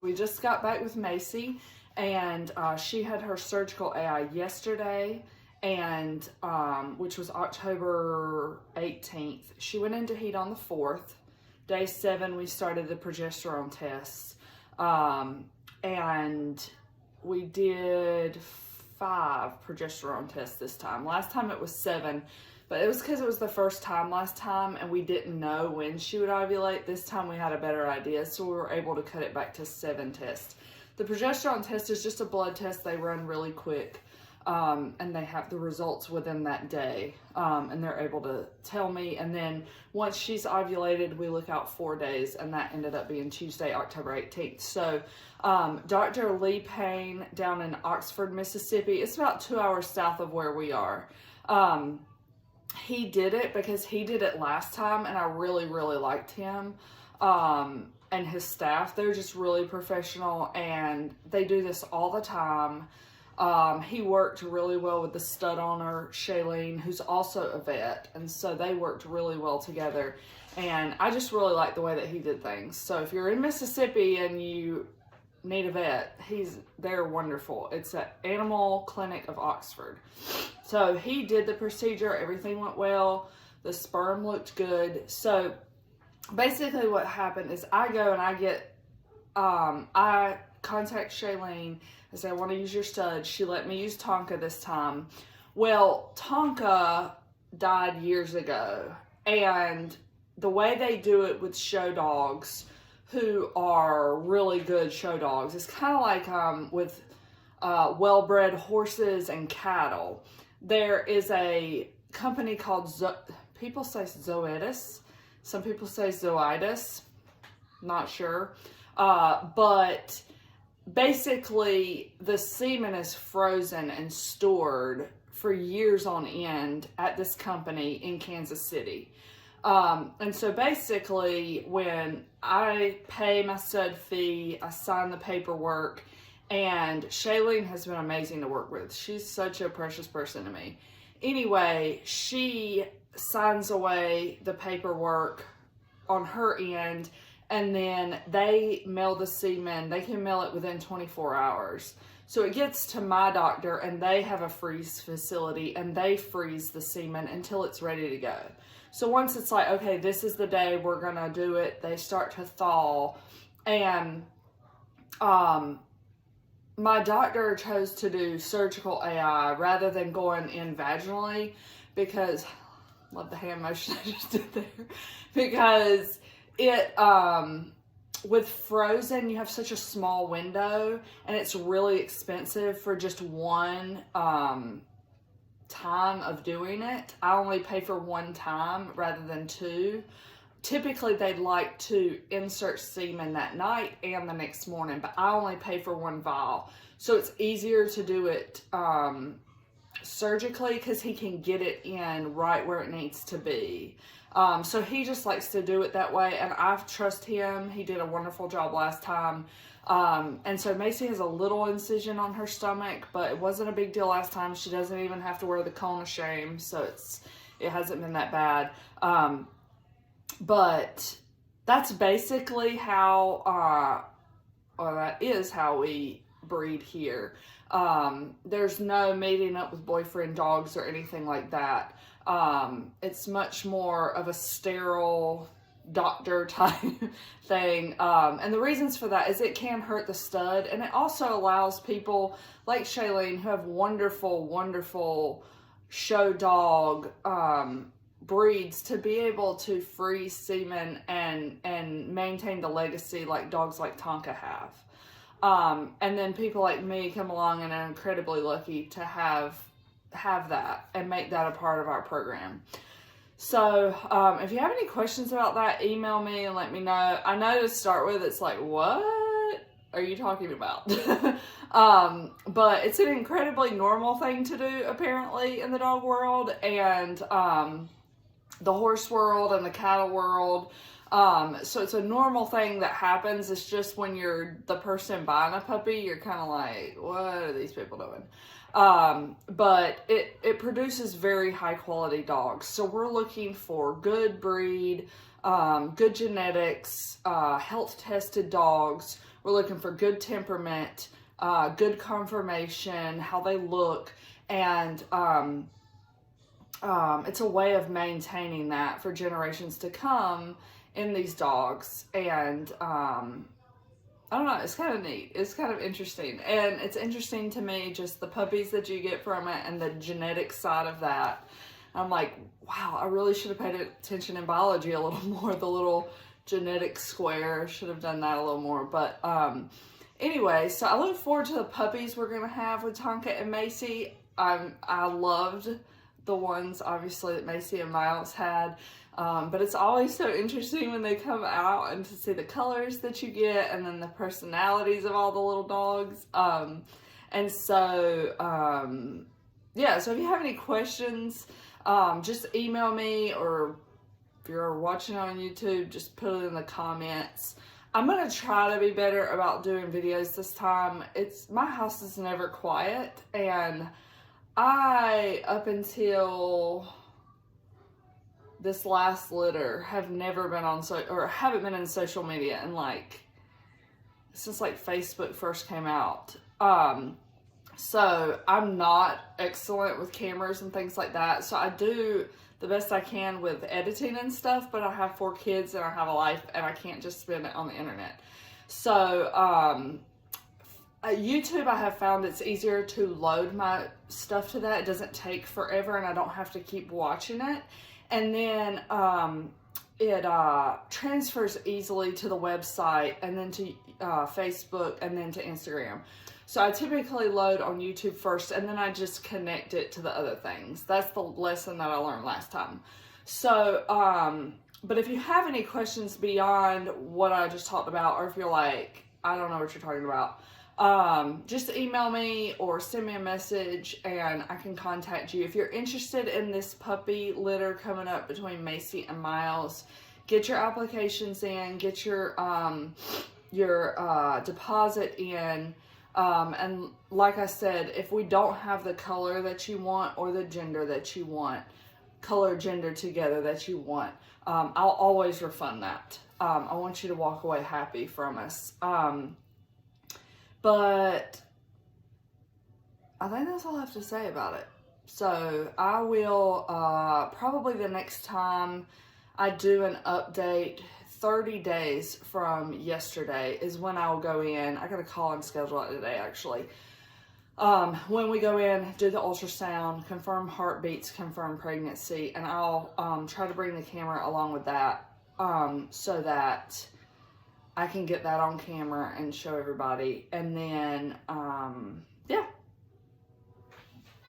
We just got back with Macy, and she had her surgical AI yesterday, and which was October 18th. She went into heat on the 4th. Day 7, we started the progesterone tests, and we did 5 progesterone tests this time. Last time it was 7, but it was because it was the first time last time, and we didn't know when she would ovulate. This time we had a better idea, so we were able to cut it back to 7 tests. The progesterone test is just a blood test. They run really quick, and they have the results within that day, and they're able to tell me. And then once she's ovulated, we look out 4 days, and that ended up being Tuesday, October 18th. So Dr. Lee Payne down in Oxford, Mississippi, it's about 2 hours south of where we are. He did it because he did it last time, and I really, really liked him. And his staff, they're just really professional, and they do this all the time. He worked really well with the stud owner, Shailene, who's also a vet, and so they worked really well together, and I just really like the way that he did things. So if you're in Mississippi and you need a vet, they're wonderful. It's an Animal Clinic of Oxford. So he did the procedure, everything went well, the sperm looked good. So basically what happened is I go and I get, I contact Shailene and say, I want to use your stud. She let me use Tonka this time. Well, Tonka died years ago, and the way they do it with show dogs who are really good show dogs, it's kind of like with well-bred horses and cattle. There is a company called, people say Zoetis, some people say Zoitis, not sure, but basically the semen is frozen and stored for years on end at this company in Kansas City. And so basically when I pay my stud fee, I sign the paperwork, and Shailene has been amazing to work with. She's such a precious person to me. Anyway, she signs away the paperwork on her end, and then they mail the semen. They can mail it within 24 hours. So it gets to my doctor, and they have a freeze facility, and they freeze the semen until it's ready to go. So once it's like, okay, this is the day we're gonna do it, they start to thaw. And my doctor chose to do surgical AI rather than going in vaginally, because, love the hand motion I just did there, because it, with frozen, you have such a small window, and it's really expensive for just one time of doing it. I only pay for one time rather than 2. Typically, they'd like to insert semen that night and the next morning, but I only pay for 1 vial. So it's easier to do it surgically, because he can get it in right where it needs to be. So he just likes to do it that way, and I trust him. He did a wonderful job last time. And so Macy has a little incision on her stomach, but it wasn't a big deal last time. She doesn't even have to wear the cone of shame, so it hasn't been that bad. But that's basically how, or that is how we breed here. There's no mating up with boyfriend dogs or anything like that. It's much more of a sterile doctor type thing. And the reasons for that is it can hurt the stud, and it also allows people like Shailene who have wonderful, wonderful show dog breeds to be able to freeze semen and maintain the legacy like dogs like Tonka have. And then people like me come along and are incredibly lucky to have that and make that a part of our program. So if you have any questions about that, email me and let me know. I know to start with, it's like, what are you talking about? But it's an incredibly normal thing to do, apparently, in the dog world and the horse world and the cattle world. So it's a normal thing that happens. It's just when you're the person buying a puppy, you're kind of like, what are these people doing? But it produces very high quality dogs. So we're looking for good breed, good genetics, health tested dogs. We're looking for good temperament, good conformation, how they look, and it's a way of maintaining that for generations to come in these dogs. And I don't know, it's kind of neat. It's kind of interesting. And it's interesting to me, just the puppies that you get from it and the genetic side of that. I'm like, wow, I really should have paid attention in biology a little more. The little genetic square, should have done that a little more. But anyway, so I look forward to the puppies we're going to have with Tonka and Macy. I loved the ones, obviously, that Macy and Miles had. But it's always so interesting when they come out and to see the colors that you get and then the personalities of all the little dogs. And so, yeah, so if you have any questions, just email me, or if you're watching on YouTube, just put it in the comments. I'm going to try to be better about doing videos this time. My house is never quiet, and up until this last litter, have never been on haven't been in social media, and since Facebook first came out. So I'm not excellent with cameras and things like that. So I do the best I can with editing and stuff, but I have 4 kids and I have a life, and I can't just spend it on the internet. So YouTube, I have found it's easier to load my stuff to that. It doesn't take forever, and I don't have to keep watching it. And then it transfers easily to the website, and then to Facebook, and then to Instagram. So I typically load on YouTube first, and then I just connect it to the other things. That's the lesson that I learned last time. So, but if you have any questions beyond what I just talked about, or if you're like, I don't know what you're talking about, just email me or send me a message and I can contact you. If you're interested in this puppy litter coming up between Macy and Miles, get your applications in, get your deposit in. And like I said, if we don't have the color that you want or the gender that you want, color, gender together that you want, I'll always refund that. I want you to walk away happy from us. But I think that's all I have to say about it. So I will, probably the next time I do an update, 30 days from yesterday is when I will go in. I got a call and schedule it today, actually. When we go in, do the ultrasound, confirm heartbeats, confirm pregnancy, and I'll try to bring the camera along with that, so that I can get that on camera and show everybody. And then